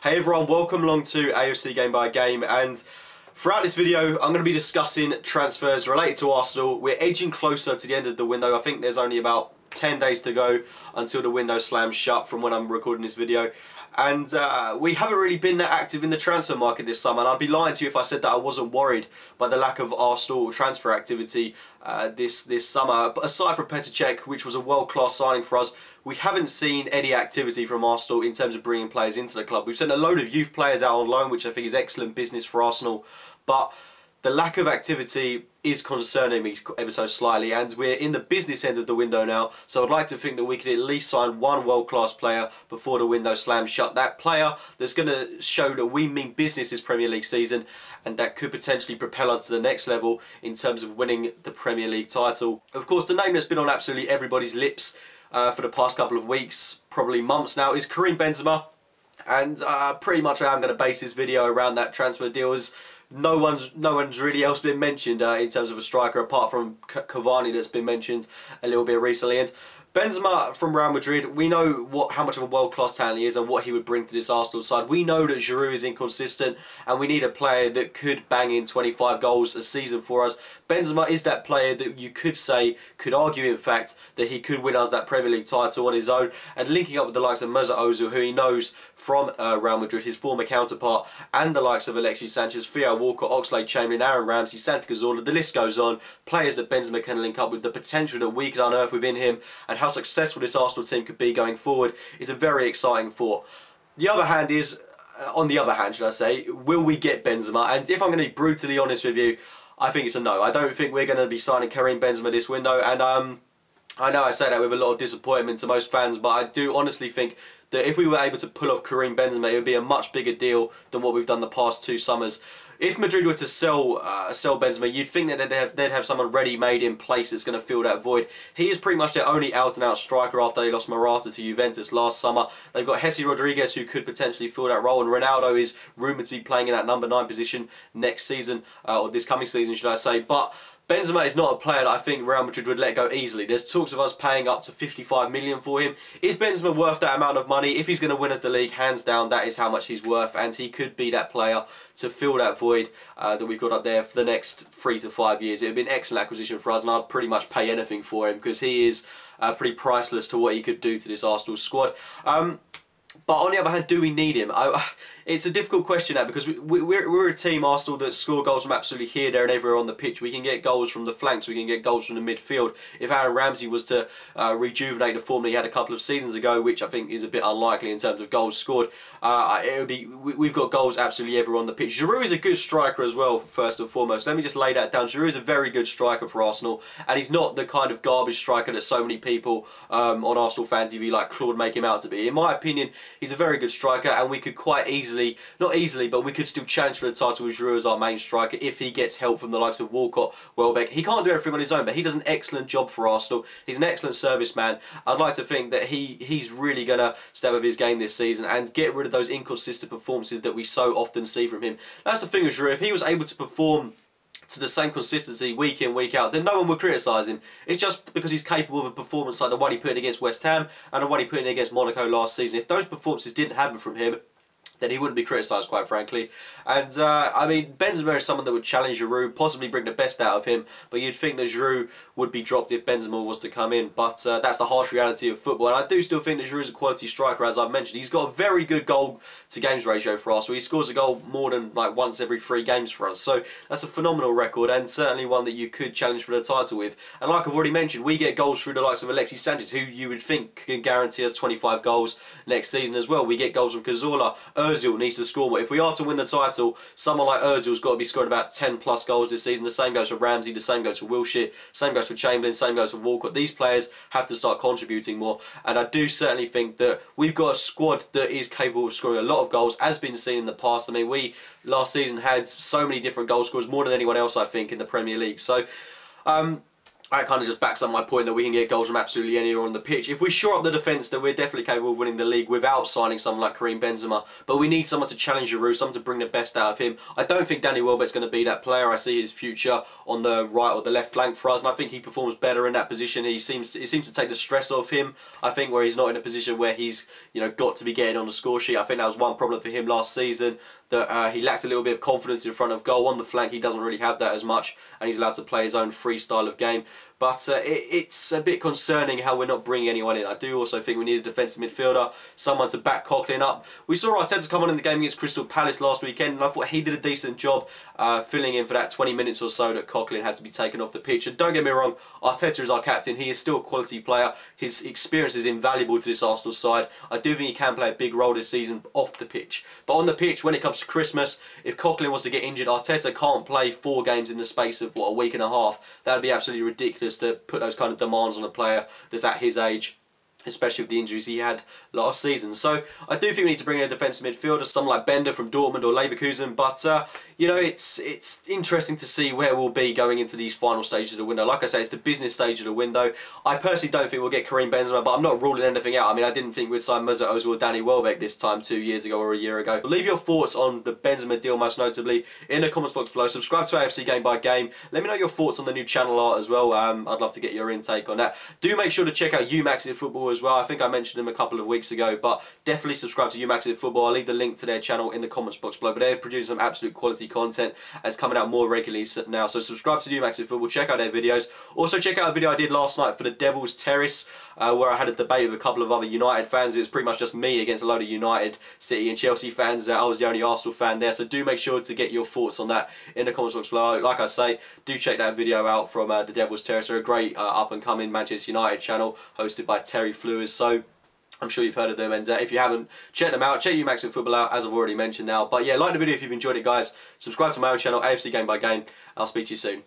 Hey everyone, welcome along to AFC Game by Game, and throughout this video I'm going to be discussing transfers related to Arsenal. We're edging closer to the end of the window. I think there's only about 10 days to go until the window slams shut from when I'm recording this video. And we haven't really been that active in the transfer market this summer, and I'd be lying to you if I said that I wasn't worried by the lack of Arsenal transfer activity this summer. But aside from Petr Cech, which was a world-class signing for us, we haven't seen any activity from Arsenal in terms of bringing players into the club. We've sent a load of youth players out on loan, which I think is excellent business for Arsenal, but the lack of activity is concerning me ever so slightly, and we're in the business end of the window now, so I'd like to think that we could at least sign one world-class player before the window slams shut. That player that's going to show that we mean business this Premier League season, and that could potentially propel us to the next level in terms of winning the Premier League title. Of course, the name that's been on absolutely everybody's lips for the past couple of weeks, probably months now, is Karim Benzema, and pretty much I am going to base this video around that transfer deal. As no one's really else been mentioned in terms of a striker apart from Cavani that's been mentioned a little bit recently. And Benzema from Real Madrid, we know how much of a world-class talent he is and what he would bring to this Arsenal side. We know that Giroud is inconsistent, and we need a player that could bang in 25 goals a season for us. Benzema is that player that you could say, could argue in fact, that he could win us that Premier League title on his own. And linking up with the likes of Mesut Ozil, who he knows from Real Madrid, his former counterpart, and the likes of Alexis Sanchez, Theo Walcott, Oxlade-Chamberlain, Aaron Ramsey, Santi Cazorla, the list goes on. Players that Benzema can link up with, the potential that we could unearth within him, and how successful this Arsenal team could be going forward is a very exciting thought. The other hand is, on the other hand should I say, will we get Benzema? And if I'm going to be brutally honest with you, I think it's a no. I don't think we're going to be signing Karim Benzema this window, and I know I say that with a lot of disappointment to most fans, but I do honestly think that if we were able to pull off Karim Benzema, it would be a much bigger deal than what we've done the past 2 summers. If Madrid were to sell Benzema, you'd think that they'd have someone ready-made in place that's going to fill that void. He is pretty much their only out-and-out striker after they lost Morata to Juventus last summer. They've got Jesse Rodriguez, who could potentially fill that role, and Ronaldo is rumoured to be playing in that number 9 position next season, or this coming season, should I say. But Benzema is not a player that I think Real Madrid would let go easily. There's talks of us paying up to 55 million for him. Is Benzema worth that amount of money? If he's going to win us the league, hands down, that is how much he's worth, and he could be that player to fill that void that we've got up there for the next 3 to 5 years. It would be an excellent acquisition for us, and I'd pretty much pay anything for him because he is pretty priceless to what he could do to this Arsenal squad. But on the other hand, do we need him? It's a difficult question now, because we're a team, Arsenal, that score goals from absolutely here, there and everywhere on the pitch. We can get goals from the flanks, we can get goals from the midfield. If Aaron Ramsey was to rejuvenate the form that he had a couple of seasons ago, which I think is a bit unlikely in terms of goals scored, it would be, we've got goals absolutely everywhere on the pitch. Giroud is a good striker as well, first and foremost. Let me just lay that down. Giroud is a very good striker for Arsenal, and he's not the kind of garbage striker that so many people on Arsenal fan TV like Claude make him out to be. In my opinion, he's a very good striker, and we could quite easily, not easily, but we could still challenge for the title with Giroud as our main striker if he gets help from the likes of Walcott, Welbeck. He can't do everything on his own, but he does an excellent job for Arsenal. He's an excellent serviceman. I'd like to think that he's really going to step up his game this season and get rid of those inconsistent performances that we so often see from him. That's the thing with Giroud. If he was able to perform to the same consistency week in, week out, then no one would criticise him. It's just because he's capable of a performance like the one he put in against West Ham and the one he put in against Monaco last season. If those performances didn't happen from him, then he wouldn't be criticised, quite frankly. And, I mean, Benzema is someone that would challenge Giroud, possibly bring the best out of him, but you'd think that Giroud would be dropped if Benzema was to come in. But that's the harsh reality of football, and I do still think that Giroud is a quality striker, as I've mentioned. He's got a very good goal-to-games ratio for us, so he scores a goal more than like once every 3 games for us. So that's a phenomenal record, and certainly one that you could challenge for the title with. And like I've already mentioned, we get goals through the likes of Alexis Sanchez, who you would think can guarantee us 25 goals next season as well. We get goals from Cazorla. Ozil needs to score more. If we are to win the title, someone like Ozil's got to be scoring about 10 plus goals this season. The same goes for Ramsey, the same goes for Wilshere, same goes for Chamberlain, same goes for Walcott. These players have to start contributing more, and I do certainly think that we've got a squad that is capable of scoring a lot of goals, as been seen in the past. I mean, we last season had so many different goal scorers, more than anyone else I think in the Premier League. So that kind of just backs up my point that we can get goals from absolutely anywhere on the pitch. If we shore up the defence, then we're definitely capable of winning the league without signing someone like Karim Benzema. But we need someone to challenge Giroud, someone to bring the best out of him. I don't think Danny Welbeck's going to be that player. I see his future on the right or the left flank for us, and I think he performs better in that position. It seems to take the stress off him, I think, where he's not in a position where he's got to be getting on the score sheet. I think that was one problem for him last season, that he lacks a little bit of confidence in front of goal. On the flank, he doesn't really have that as much, and he's allowed to play his own free style of game. But it's a bit concerning how we're not bringing anyone in. I do also think we need a defensive midfielder, someone to back Coughlin up. We saw Arteta come on in the game against Crystal Palace last weekend, and I thought he did a decent job filling in for that 20 minutes or so that Coughlin had to be taken off the pitch. And don't get me wrong, Arteta is our captain. He is still a quality player. His experience is invaluable to this Arsenal side. I do think he can play a big role this season off the pitch. But on the pitch, when it comes to Christmas, if Coughlin wants to get injured, Arteta can't play 4 games in the space of, a week and a half. That would be absolutely ridiculous to put those kind of demands on a player that's at his age, especially with the injuries he had last season. So I do think we need to bring in a defensive midfielder, someone like Bender from Dortmund or Leverkusen. But it's interesting to see where we'll be going into these final stages of the window. Like I say, it's the business stage of the window. I personally don't think we'll get Karim Benzema, but I'm not ruling anything out. I mean, I didn't think we'd sign Mesut Ozil or Danny Welbeck this time 2 years ago or a year ago. Leave your thoughts on the Benzema deal, most notably, in the comments box below. Subscribe to AFC Game by Game. Let me know your thoughts on the new channel art as well. I'd love to get your intake on that. Do make sure to check out UMaxit Football as well. I think I mentioned them a couple of weeks ago, but definitely subscribe to UMaxit Football. I'll leave the link to their channel in the comments box below. But they're producing some absolute quality content, and it's coming out more regularly now. So subscribe to UMaxit Football. Check out their videos. Also check out a video I did last night for the Devil's Terrace, where I had a debate with a couple of other United fans. It was pretty much just me against a load of United, City and Chelsea fans. I was the only Arsenal fan there, so do make sure to get your thoughts on that in the comments box below. Like I say, do check that video out from the Devil's Terrace. They're a great up-and-coming Manchester United channel hosted by Terry Flewers. So I'm sure you've heard of them, and if you haven't, check them out. Check UMaxit Football out, as I've already mentioned now. But yeah, like the video if you've enjoyed it, guys. Subscribe to my own channel, AFC Game by Game. I'll speak to you soon.